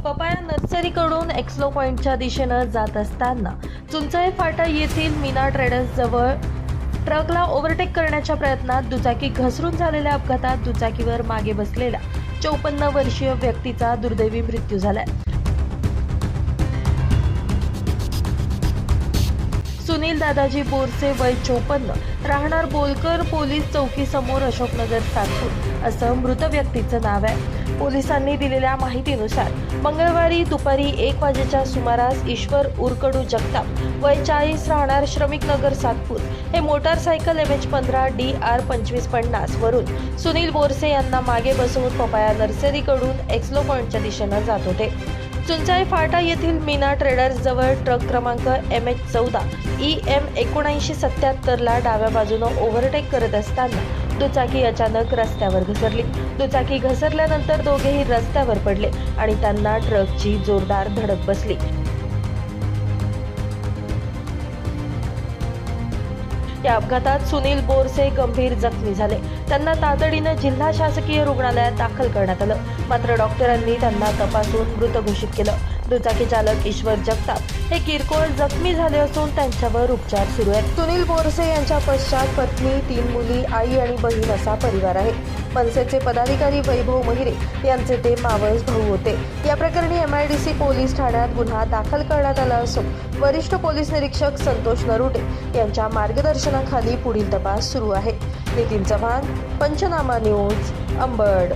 Papaya नर्सरीकडून एक्सलो पॉइंटच्या दिशेनं जात असताना चुंचाई फाटा येथील मीना ट्रेडर्स जवळ ट्रकला ओव्हरटेक करण्याच्या प्रयत्नात दुचाकी घसरून झालेल्या अपघातात दुचाकीवर मागे बसलेल्या 54 वर्षीय व्यक्तीचा दुर्दैवी मृत्यू झालाय. सुनील दादाजी बोरसे वय 54 राहणार बोलकर पोलीस चौकी समोर अशोकनगर सातपूर असं मृत व्यक्तीचं नाव आहे. पोलिसांनी दिलेल्या माहितीनुसार मंगळवारी दुपारी 1 वाजेच्या सुमारास ईश्वर उरकडू जगताप वय 40 राहणार श्रमिक नगर सातपूर हे मोटारसायकल MH15 DR 2550 वरून सुनील बोरसे यांना मागे बसवून पपाया नर्सरीकडून एक्सलो पॉइंटच्या दिशेनं जात होते. चुंचाई फाटा येथील मीना ट्रेडर्स जवळ ट्रक क्रमांक MH14 EM 7977 ला डाव्या बाजूनं ओव्हरटेक करत असताना दुचाकी अचानक रस्त्यावर घसरली. दुचाकी घसरल्यानंतर दोघेही रस्त्यावर पडले आणि त्यांना ट्रकची जोरदार धडक बसली. या अपघातात सुनील बोरसे गंभीर जखमी झाले. त्यांना तातडीनं जिल्हा शासकीय रुग्णालयात दाखल करण्यात आलं. मात्र डॉक्टरांनी त्यांना तपासून मृत घोषित केलं. दुचाकी चालक ईश्वर जगताप हे किरकोळ जखमी झाले असून त्यांच्यावर उपचार सुरू आहेत. सुनील बोरसे यांच्या पश्चात पत्नी, 3 मुली, आई आणि बहीण असा परिवार आहे. मनसेचे पदाधिकारी वैभव महिरे यांचे ते मावस भाऊ होते. या प्रकरणी MIDC पोलीस ठाण्यात गुन्हा दाखल करण्यात आला असून वरिष्ठ पोलीस निरीक्षक संतोष नरुटे यांच्या मार्गदर्शनाखाली पुढील तपास सुरू आहे. नितीन चव्हाण, पंचनामा न्यूज, अंबड.